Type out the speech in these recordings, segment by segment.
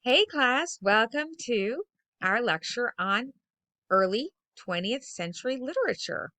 Hey class, welcome to our lecture on early 20th century literature.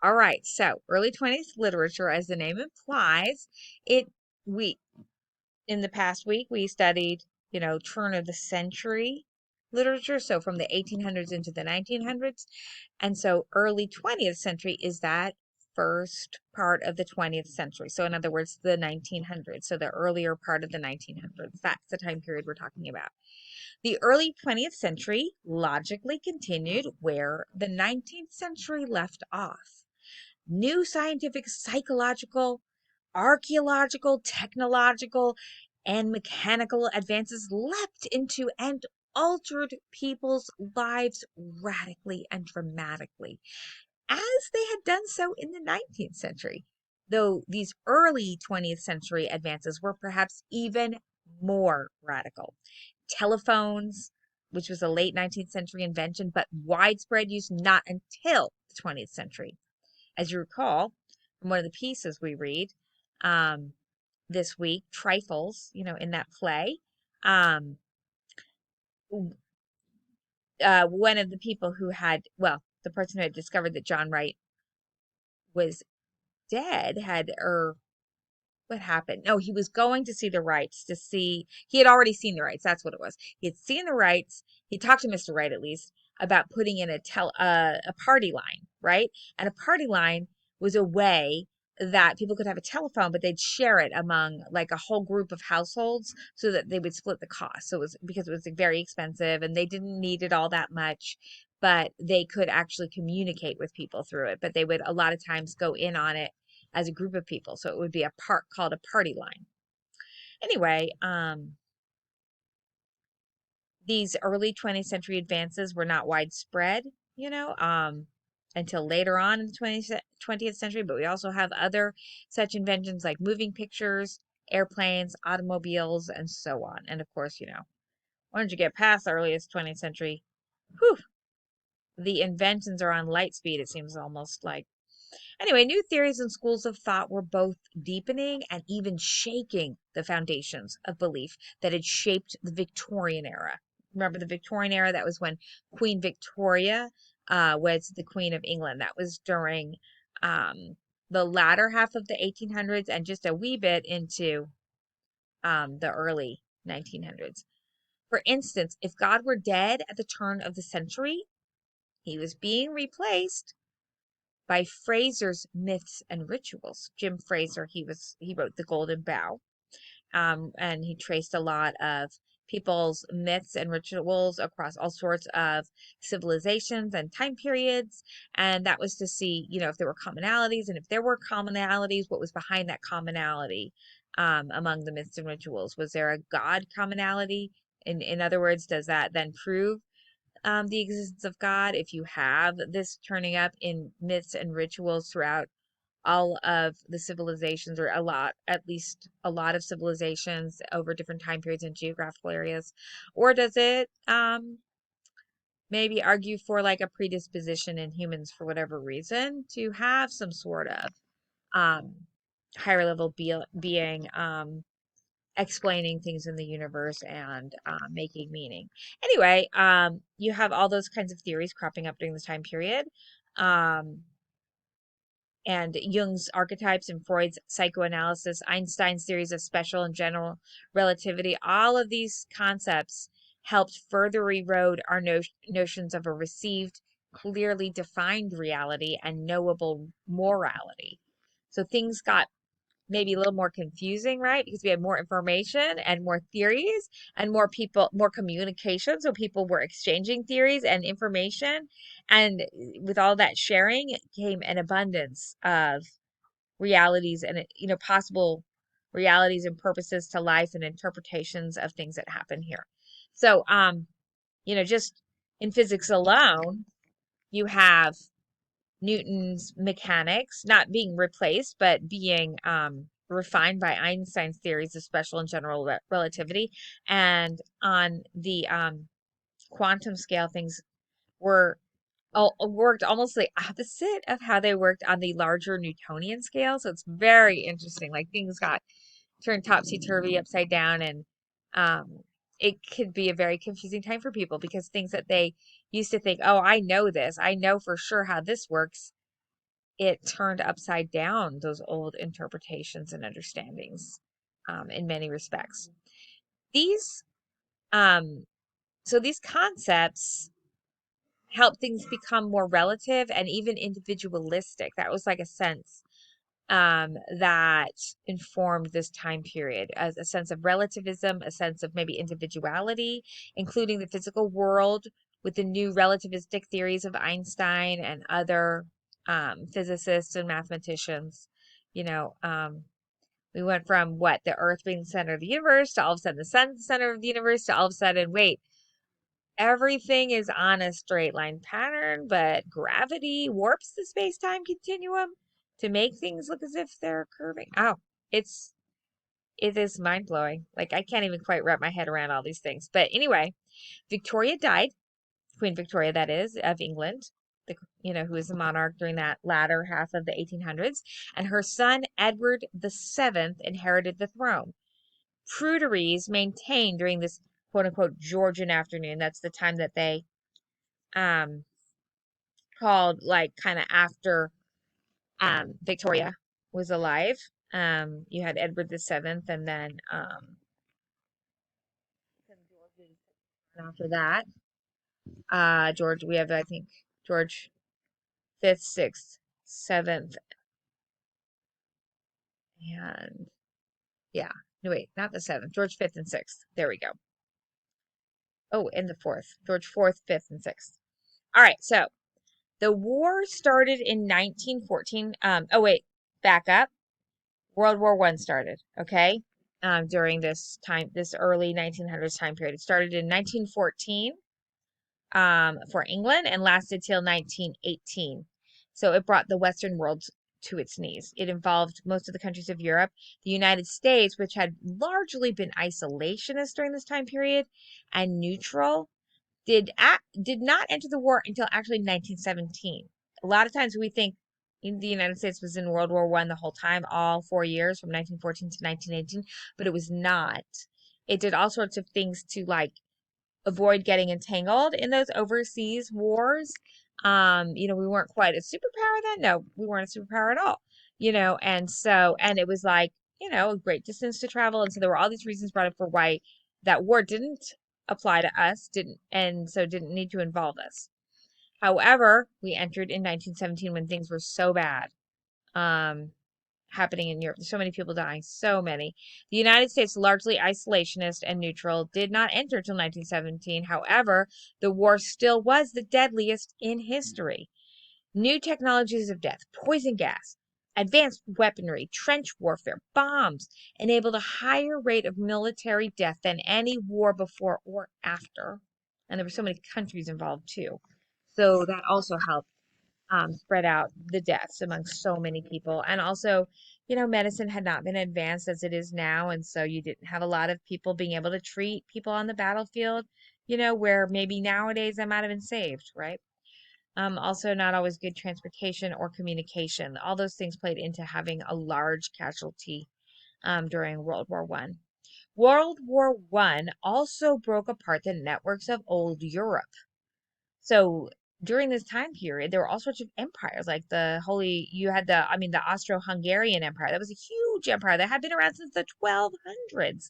All right, so early 20th literature, as the name implies, it we in the past week we studied, turn of the century literature, so from the 1800s into the 1900s. And so early 20th century is that first part of the 20th century. So in other words, the 1900s, so the earlier part of the 1900s. That's the time period we're talking about. The early 20th century logically continued where the 19th century left off. New scientific, psychological, archaeological, technological, and mechanical advances leapt into and altered people's lives radically and dramatically, as they had done so in the 19th century, though these early 20th century advances were perhaps even more radical. Telephones, which was a late 19th century invention, but widespread use not until the 20th century. As you recall from one of the pieces we read um, this week, Trifles, in that play, um, one of the people who had, well, the person who had discovered that John Wright was dead or what happened? No, he was going to see the Wrights to see, he had already seen the Wrights. That's what it was. He had seen the Wrights. He talked to Mr. Wright, at least, about putting in a party line, right? And a party line was a way that people could have a telephone, but they'd share it among like a whole group of households so that they would split the cost. So it was because it was very expensive and they didn't need it all that much, but they could actually communicate with people through it. But they would a lot of times go in on it as a group of people. So it would be a part called a party line. Anyway, these early 20th century advances were not widespread, you know, um, until later on in the 20th century. But we also have other such inventions like moving pictures, airplanes, automobiles, and so on. And of course, once you get past the earliest 20th century, whew, the inventions are on light speed, it seems almost like. Anyway, new theories and schools of thought were both deepening and even shaking the foundations of belief that had shaped the Victorian era. Remember the Victorian era? That was when Queen Victoria was the Queen of England. That was during um, the latter half of the 1800s and just a wee bit into the early 1900s. For instance, if God were dead at the turn of the century, he was being replaced by Fraser's Myths and Rituals. Jim Fraser, he wrote The Golden Bough, and he traced a lot of people's myths and rituals across all sorts of civilizations and time periods. And that was to see, if there were commonalities, and if there were commonalities, what was behind that commonality among the myths and rituals. Was there a God commonality? In other words, does that then prove the existence of God if you have this turning up in myths and rituals throughout all of the civilizations, or at least a lot of civilizations over different time periods and geographical areas? Or does it maybe argue for like a predisposition in humans for whatever reason to have some sort of um, higher level being explaining things in the universe and making meaning. Anyway, you have all those kinds of theories cropping up during this time period. Um, and Jung's archetypes and Freud's psychoanalysis, Einstein's theories of special and general relativity, all of these concepts helped further erode our notions of a received, clearly defined reality and knowable morality. So things got maybe a little more confusing, right? Because we had more information and more theories and more people, more communication. So people were exchanging theories and information. And with all that sharing came an abundance of realities and, possible realities and purposes to life and interpretations of things that happen here. So, just in physics alone, you have Newton's mechanics not being replaced, but being refined by Einstein's theories of special and general relativity. And on the quantum scale, things were worked almost the opposite of how they worked on the larger Newtonian scale. So it's very interesting. Like things got turned topsy turvy, upside down, and um, it could be a very confusing time for people because things that they used to think, oh, I know this, I know for sure how this works, it turned upside down, those old interpretations and understandings, in many respects. These, um, so these concepts help things become more relative and even individualistic. That was like a sense that informed this time period as a sense of relativism, a sense of maybe individuality, including the physical world with the new relativistic theories of Einstein and other physicists and mathematicians. You know, we went from what the Earth being the center of the universe to all of a sudden the sun's the center of the universe to all of a sudden, wait, everything is on a straight line pattern, but gravity warps the space-time continuum to make things look as if they're curving. Oh, it's it is mind-blowing. Like I can't even quite wrap my head around all these things. But anyway, Victoria died, Queen Victoria, that is, of England, who was the monarch during that latter half of the 1800s, and her son Edward VII inherited the throne. Pruderies maintained during this quote unquote Georgian afternoon. That's the time that they um called like kind of after Victoria was alive. You had Edward VII and then after that, George, we have I think George fifth, sixth, seventh, and yeah. No, wait, not the seventh. George fifth and sixth. There we go. Oh, and the fourth. George fourth, fifth, and sixth. All right, so the war started in 1914. Oh wait, back up. World War One started, okay? During this time, this early 1900s time period. It started in 1914 for England and lasted till 1918. So it brought the Western world to its knees. It involved most of the countries of Europe. The United States, which had largely been isolationist during this time period and neutral, did not enter the war until actually 1917. A lot of times we think the United States was in World War One the whole time, all 4 years from 1914 to 1918, but it was not. It did all sorts of things to like avoid getting entangled in those overseas wars. We weren't quite a superpower then. No, we weren't a superpower at all. And it was like, a great distance to travel. And so there were all these reasons brought up for why that war didn't apply to us, didn't need to involve us. However, we entered in 1917 when things were so bad. Um, Happening in Europe. So many people dying, so many. The United States, largely isolationist and neutral, did not enter till 1917. However, the war still was the deadliest in history. New technologies of death, poison gas, advanced weaponry, trench warfare, bombs enabled a higher rate of military death than any war before or after. And there were so many countries involved too. So that also helped spread out the deaths among so many people. And also, medicine had not been advanced as it is now. And so you didn't have a lot of people being able to treat people on the battlefield, where maybe nowadays I might have been saved, right? Also, not always good transportation or communication. All those things played into having a large casualty during World War One. World War One also broke apart the networks of old Europe. So during this time period, there were all sorts of empires, like the Austro-Hungarian Empire. That was a huge empire that had been around since the 1200s.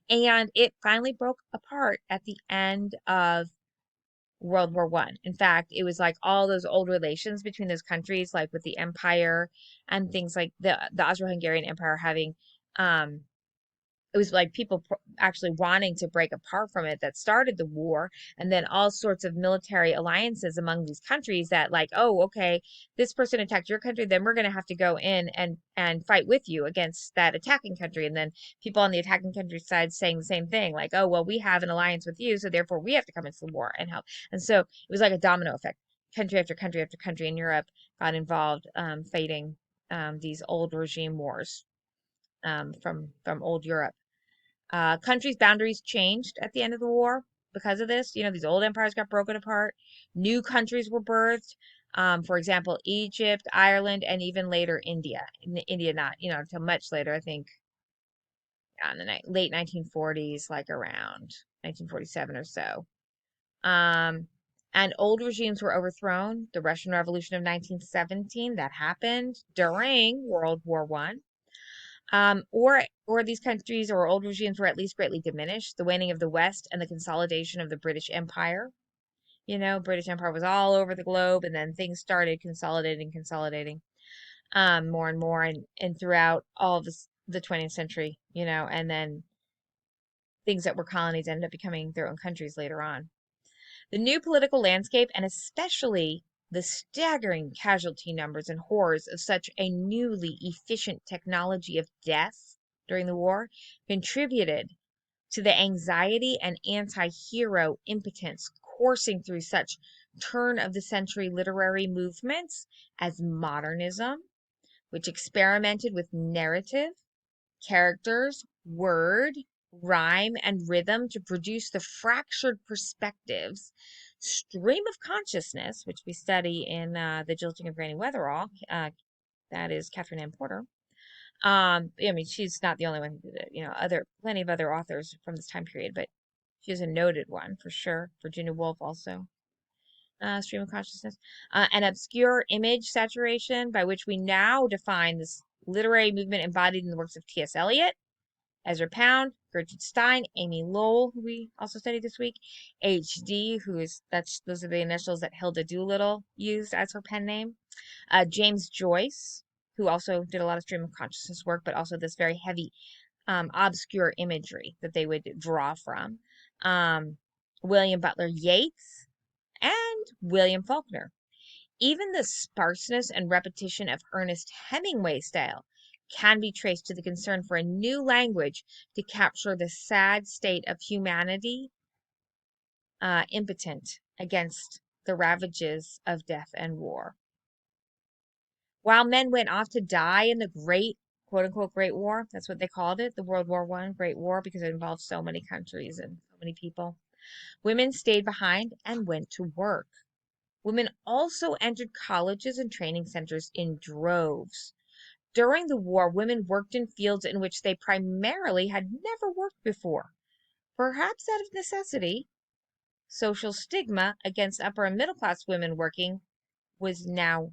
And it finally broke apart at the end of World War One. In fact, it was like all those old relations between those countries, like with the empire and things like the Austro-Hungarian Empire having um it was like people actually wanting to break apart from it that started the war, and then all sorts of military alliances among these countries that like, oh, okay, this person attacked your country, then we're going to have to go in and fight with you against that attacking country. And then people on the attacking country side saying the same thing, like, oh, well, we have an alliance with you, so therefore we have to come into the war and help. And so it was like a domino effect. Country after country after country in Europe got involved, fighting these old regime wars, from old Europe. Countries' boundaries changed at the end of the war because of this. These old empires got broken apart. New countries were birthed. For example, Egypt, Ireland, and even later India. India not, until much later, I think. Yeah, in the late 1940s, like around 1947 or so. Um, and old regimes were overthrown. The Russian Revolution of 1917 that happened during World War One. Or these countries or old regimes were at least greatly diminished. The waning of the West and the consolidation of the British Empire. British Empire was all over the globe, and then things started consolidating, more and more, and throughout all of the 20th century, and then things that were colonies ended up becoming their own countries later on. The new political landscape, and especially the staggering casualty numbers and horrors of such a newly efficient technology of death during the war, contributed to the anxiety and anti-hero impotence coursing through such turn of the century literary movements as modernism, which experimented with narrative, characters, word, rhyme, and rhythm to produce the fractured perspectives, stream of consciousness, which we study in The Jilting of Granny Weatherall. That is Catherine Ann Porter. I mean, she's not the only one who did it. Plenty of other authors from this time period, but she's a noted one for sure. Virginia Woolf also. Stream of consciousness. An obscure image saturation, by which we now define this literary movement embodied in the works of T.S. Eliot, Ezra Pound, Gertrude Stein, Amy Lowell, who we also studied this week, H.D., those are the initials that Hilda Doolittle used as her pen name, James Joyce, who also did a lot of stream of consciousness work, but also this very heavy, obscure imagery that they would draw from, William Butler Yeats, and William Faulkner. Even the sparseness and repetition of Ernest Hemingway's style can be traced to the concern for a new language to capture the sad state of humanity, impotent against the ravages of death and war. While men went off to die in the great, quote unquote, Great War, that's what they called it, the World War I Great War, because it involved so many countries and so many people, women stayed behind and went to work. Women also entered colleges and training centers in droves. During the war, women worked in fields in which they primarily had never worked before, perhaps out of necessity. Social stigma against upper and middle class women working was now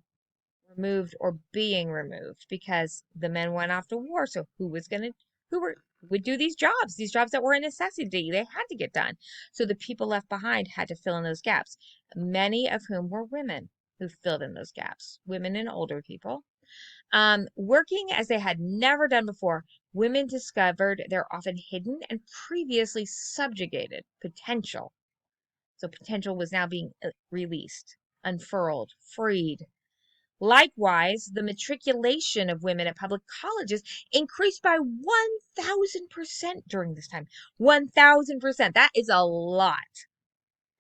removed or being removed because the men went off to war. So who would do these jobs that were a necessity? They had to get done. So the people left behind had to fill in those gaps, many of whom were women who filled in those gaps, women and older people. Working as they had never done before, women discovered their often hidden and previously subjugated potential. So potential was now being released, unfurled, freed. Likewise, the matriculation of women at public colleges increased by 1,000% during this time. 1,000%. That is a lot.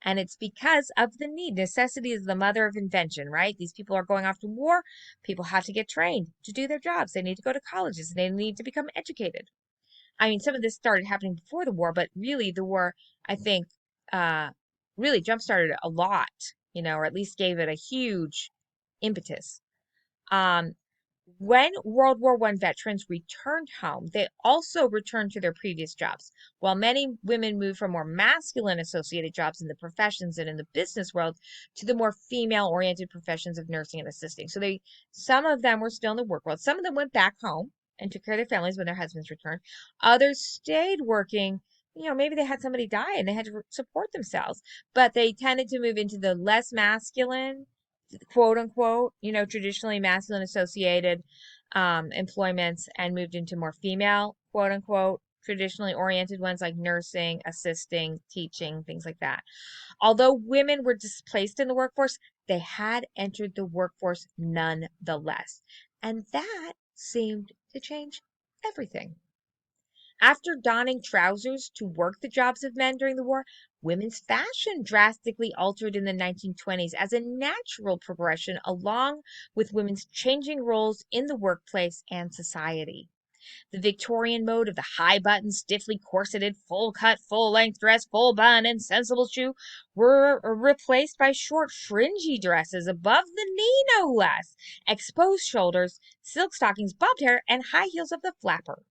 And it's because of the need. Necessity is the mother of invention, right? These people are going off to war. People have to get trained to do their jobs. They need to go to colleges. They need to become educated. I mean, some of this started happening before the war, but really the war, I think, really jump-started a lot, or at least gave it a huge impetus. When World War I veterans returned home, they also returned to their previous jobs. While many women moved from more masculine associated jobs in the professions and in the business world to the more female-oriented professions of nursing and assisting. So some of them were still in the work world. Some of them went back home and took care of their families when their husbands returned. Others stayed working. Maybe they had somebody die and they had to support themselves, but they tended to move into the less masculine, quote unquote, traditionally masculine associated employments, and moved into more female, quote unquote, traditionally oriented ones like nursing, assisting, teaching, things like that. Although women were displaced in the workforce, they had entered the workforce nonetheless. And that seemed to change everything. After donning trousers to work the jobs of men during the war, women's fashion drastically altered in the 1920s as a natural progression along with women's changing roles in the workplace and society. The Victorian mode of the high button, stiffly corseted, full cut, full length dress, full bun, and sensible shoe were replaced by short, fringy dresses above the knee, no less, exposed shoulders, silk stockings, bobbed hair, and high heels of the flapper.